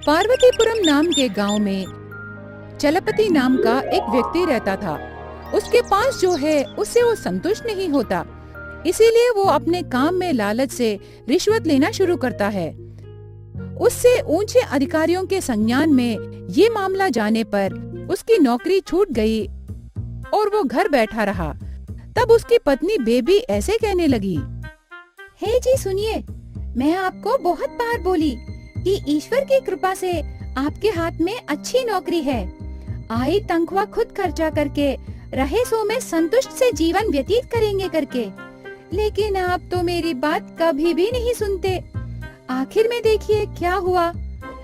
पार्वतीपुरम नाम के गांव में चलपति नाम का एक व्यक्ति रहता था। उसके पास जो है उससे वो संतुष्ट नहीं होता, इसीलिए वो अपने काम में लालच से रिश्वत लेना शुरू करता है। उससे ऊंचे अधिकारियों के संज्ञान में ये मामला जाने पर उसकी नौकरी छूट गई और वो घर बैठा रहा। तब उसकी पत्नी बेबी ऐसे कहने लगी, हे जी सुनिए, मैं आपको बहुत बार बोली कि ईश्वर की कृपा से आपके हाथ में अच्छी नौकरी है। आई तनख्वाह खुद खर्चा करके रहे सो में संतुष्ट से जीवन व्यतीत करेंगे करके, लेकिन आप तो मेरी बात कभी भी नहीं सुनते। आखिर में देखिए क्या हुआ,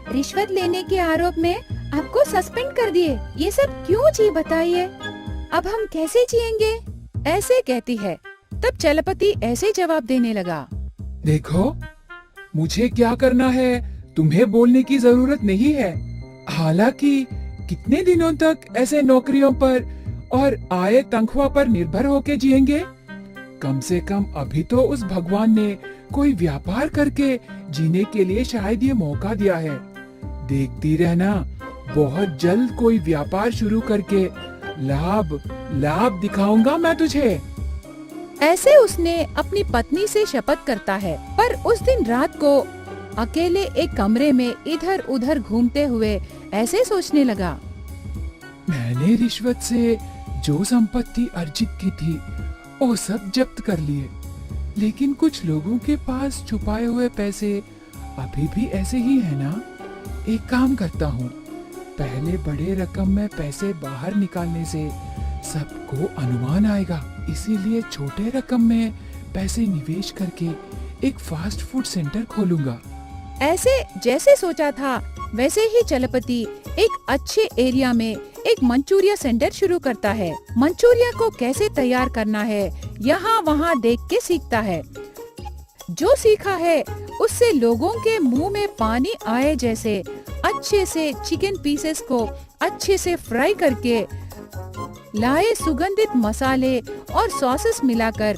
रिश्वत लेने के आरोप में आपको सस्पेंड कर दिए। ये सब क्यों जी बताइए, अब हम कैसे जिएंगे? ऐसे कहती है। तब चलपति ऐसे जवाब देने लगा, देखो, मुझे क्या करना है तुम्हें बोलने की जरूरत नहीं है। हालांकि कितने दिनों तक ऐसे नौकरियों पर और आए तनख्वाह पर निर्भर होके जिएंगे? कम से कम अभी तो उस भगवान ने कोई व्यापार करके जीने के लिए शायद ये मौका दिया है। देखती रहना, बहुत जल्द कोई व्यापार शुरू करके लाभ दिखाऊंगा मैं तुझे। ऐसे उसने अपनी पत्नी से शपथ करता है। पर उस दिन रात को अकेले एक कमरे में इधर उधर घूमते हुए ऐसे सोचने लगा, मैंने रिश्वत से जो संपत्ति अर्जित की थी वो सब जब्त कर लिए, लेकिन कुछ लोगों के पास छुपाए हुए पैसे अभी भी ऐसे ही है ना। एक काम करता हूँ, पहले बड़े रकम में पैसे बाहर निकालने से सबको अनुमान आएगा, इसीलिए छोटे रकम में पैसे निवेश करके एक फास्ट फूड सेंटर खोलूंगा। ऐसे जैसे सोचा था वैसे ही चलपति एक अच्छे एरिया में एक मंचूरिया सेंटर शुरू करता है। मंचूरिया को कैसे तैयार करना है यहाँ वहाँ देख के सीखता है। जो सीखा है उससे लोगों के मुंह में पानी आए जैसे अच्छे से चिकन पीसेस को अच्छे से फ्राई करके लाए सुगंधित मसाले और सॉसेस मिलाकर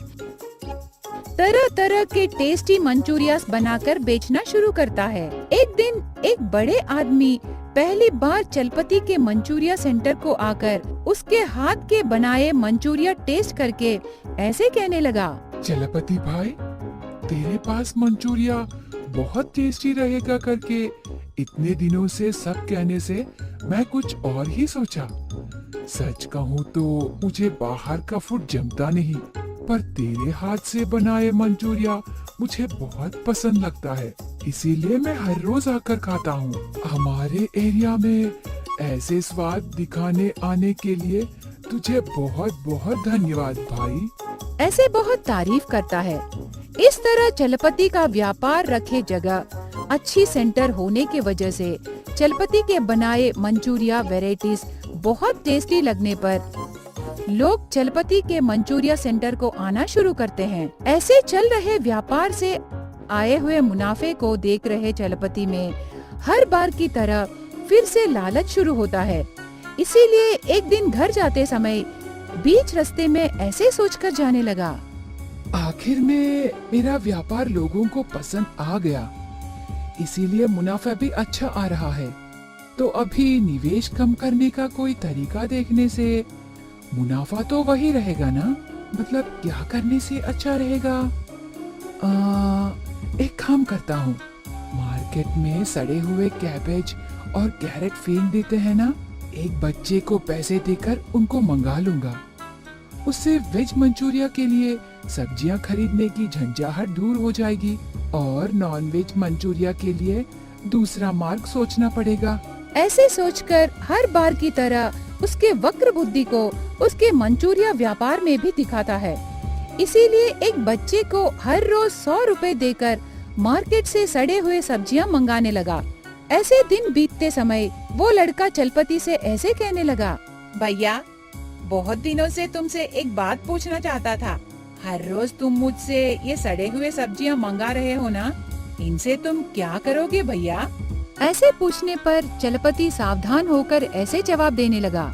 तरह तरह के टेस्टी मंचूरियास बनाकर बेचना शुरू करता है। एक दिन एक बड़े आदमी पहली बार चलपति के मंचूरिया सेंटर को आकर उसके हाथ के बनाए मंचूरिया टेस्ट करके ऐसे कहने लगा, चलपति भाई, तेरे पास मंचूरिया बहुत टेस्टी रहेगा करके इतने दिनों से सब कहने से मैं कुछ और ही सोचा। सच कहूँ तो मुझे बाहर का फूड जमता नहीं, पर तेरे हाथ से बनाए मंचूरिया मुझे बहुत पसंद लगता है, इसीलिए मैं हर रोज आकर खाता हूँ। हमारे एरिया में ऐसे स्वाद दिखाने आने के लिए तुझे बहुत बहुत धन्यवाद भाई। ऐसे बहुत तारीफ करता है। इस तरह चलपति का व्यापार रखे जगह अच्छी सेंटर होने की वजह से चलपति के बनाए मंचूरिया वैरायटीज बहुत टेस्टी लगने पर लोग चलपति के मंचूरिया सेंटर को आना शुरू करते हैं। ऐसे चल रहे व्यापार से आए हुए मुनाफे को देख रहे चलपति में हर बार की तरह फिर से लालच शुरू होता है। इसीलिए एक दिन घर जाते समय बीच रास्ते में ऐसे सोचकर जाने लगा, आखिर में मेरा व्यापार लोगों को पसंद आ गया, इसीलिए मुनाफा भी अच्छा आ रहा है। तो अभी निवेश कम करने का कोई तरीका देखने से मुनाफा तो वही रहेगा ना। मतलब क्या करने से अच्छा रहेगा? एक काम करता हूँ, मार्केट में सड़े हुए कैबेज और कैरेट फेंक देते हैं ना, एक बच्चे को पैसे देकर उनको मंगा लूंगा। उससे वेज मंचूरिया के लिए सब्जियां खरीदने की झंझाहट दूर हो जाएगी और नॉन वेज मंचूरिया के लिए दूसरा मार्ग सोचना पड़ेगा। ऐसे सोचकर हर बार की तरह उसके वक्र बुद्धि को उसके मंचूरिया व्यापार में भी दिखाता है। इसीलिए एक बच्चे को हर रोज 100 रुपए देकर मार्केट से सड़े हुए सब्जियां मंगाने लगा। ऐसे दिन बीतते समय वो लड़का चलपति से ऐसे कहने लगा, भैया, बहुत दिनों से तुमसे एक बात पूछना चाहता था। हर रोज तुम मुझसे ये सड़े हुए सब्जियां मंगा रहे हो ना, इनसे तुम क्या करोगे भैया? ऐसे पूछने पर चलपति सावधान होकर ऐसे जवाब देने लगा,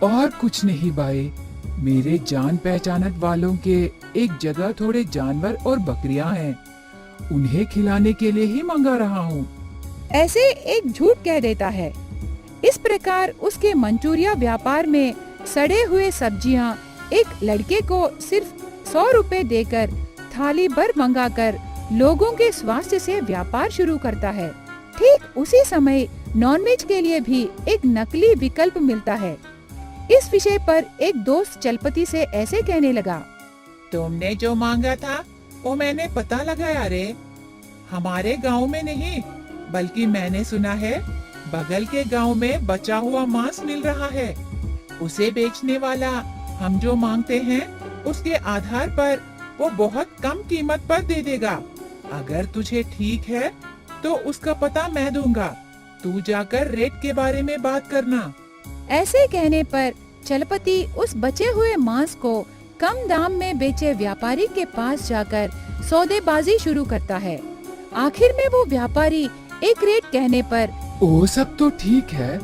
और कुछ नहीं भाई, मेरे जान पहचानत वालों के एक जगह थोड़े जानवर और बकरियां हैं, उन्हें खिलाने के लिए ही मंगा रहा हूँ। ऐसे एक झूठ कह देता है। इस प्रकार उसके मंचूरिया व्यापार में सड़े हुए सब्जियां एक लड़के को सिर्फ 100 रुपए देकर थाली भर मंगाकर लोगों के स्वास्थ्य से व्यापार शुरू करता है। ठीक उसी समय नॉनवेज के लिए भी एक नकली विकल्प मिलता है। इस विषय पर एक दोस्त चलपति से ऐसे कहने लगा, तुमने जो मांगा था वो मैंने पता लगाया रे। हमारे गांव में नहीं बल्कि मैंने सुना है बगल के गांव में बचा हुआ मांस मिल रहा है। उसे बेचने वाला हम जो मांगते हैं उसके आधार पर वो बहुत कम कीमत पर दे देगा। अगर तुझे ठीक है तो उसका पता मैं दूंगा। तू जाकर रेट के बारे में बात करना। ऐसे कहने पर चलपति उस बचे हुए मांस को कम दाम में बेचे व्यापारी के पास जाकर सौदेबाजी शुरू करता है। आखिर में वो व्यापारी एक रेट कहने पर, वो सब तो ठीक है,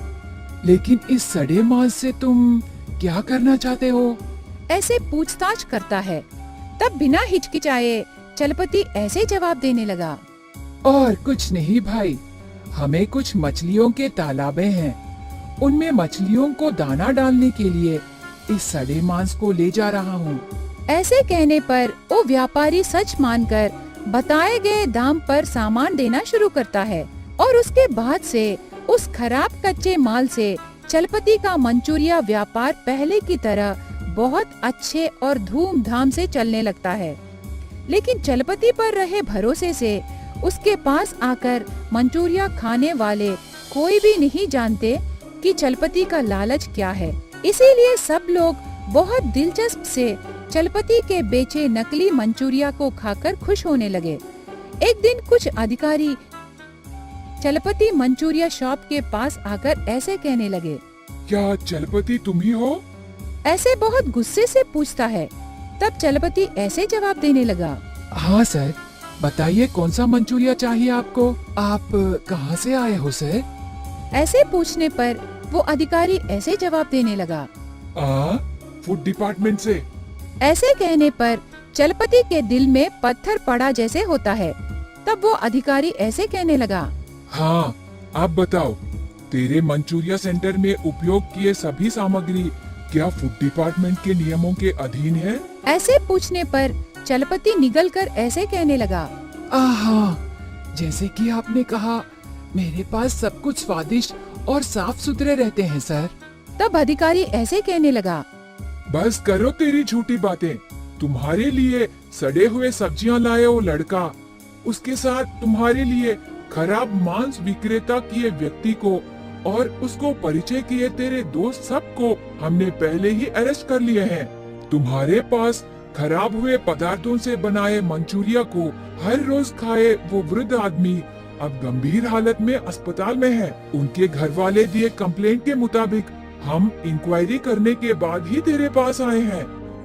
लेकिन इस सड़े मांस से तुम क्या करना चाहते हो? ऐसे पूछताछ करता है। तब बिना हिचकिचाए चलपति ऐसे जवाब देने लगा, और कुछ नहीं भाई, हमें कुछ मछलियों के तालाबे हैं, उनमें मछलियों को दाना डालने के लिए इस सड़े मांस को ले जा रहा हूँ। ऐसे कहने पर वो व्यापारी सच मानकर बताए गए दाम पर सामान देना शुरू करता है और उसके बाद से उस खराब कच्चे माल से चलपति का मंचूरिया व्यापार पहले की तरह बहुत अच्छे और धूमधाम से चलने लगता है। लेकिन चलपति पर रहे भरोसे से उसके पास आकर मंचूरिया खाने वाले कोई भी नहीं जानते कि चलपति का लालच क्या है। इसीलिए सब लोग बहुत दिलचस्प से चलपति के बेचे नकली मंचूरिया को खाकर खुश होने लगे। एक दिन कुछ अधिकारी चलपति मंचूरिया शॉप के पास आकर ऐसे कहने लगे, क्या चलपति तुम ही हो? ऐसे बहुत गुस्से से पूछता है। तब चलपति ऐसे जवाब देने लगा, हाँ सर, बताइए कौन सा मंचूरिया चाहिए आपको? आप कहाँ से आए हो सर? ऐसे पूछने पर वो अधिकारी ऐसे जवाब देने लगा, फूड डिपार्टमेंट से। ऐसे कहने पर चलपति के दिल में पत्थर पड़ा जैसे होता है। तब वो अधिकारी ऐसे कहने लगा, हाँ, आप बताओ, तेरे मंचूरिया सेंटर में उपयोग किए सभी सामग्री क्या फूड डिपार्टमेंट के नियमों के अधीन है? ऐसे पूछने पर चलपति निगल कर ऐसे कहने लगा, आहा, जैसे कि आपने कहा, मेरे पास सब कुछ स्वादिष्ट और साफ सुथरे रहते हैं सर। तब अधिकारी ऐसे कहने लगा, बस करो तेरी झूठी बातें। तुम्हारे लिए सड़े हुए सब्जियां लाए वो लड़का, उसके साथ तुम्हारे लिए खराब मांस विक्रेता किए व्यक्ति को और उसको परिचय किए तेरे दोस्त सबको हमने पहले ही अरेस्ट कर लिए हैं। तुम्हारे पास खराब हुए पदार्थों से बनाए मंचूरिया को हर रोज खाए वो वृद्ध आदमी अब गंभीर हालत में अस्पताल में है। उनके घर वाले दिए कंप्लेंट के मुताबिक हम इंक्वायरी करने के बाद ही तेरे पास आए हैं।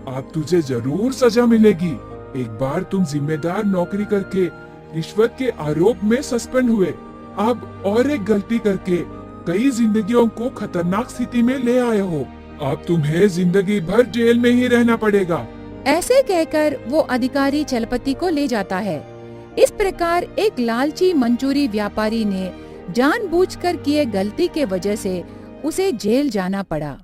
अब तुझे जरूर सजा मिलेगी। एक बार तुम जिम्मेदार नौकरी करके रिश्वत के आरोप में सस्पेंड हुए, अब और एक गलती करके कई जिंदगियों को खतरनाक स्थिति में ले आए हो। अब तुम्हें जिंदगी भर जेल में ही रहना पड़ेगा। ऐसे कहकर वो अधिकारी चलपति को ले जाता है। इस प्रकार एक लालची मंचूरी व्यापारी ने जानबूझकर किए गलती के वजह से उसे जेल जाना पड़ा।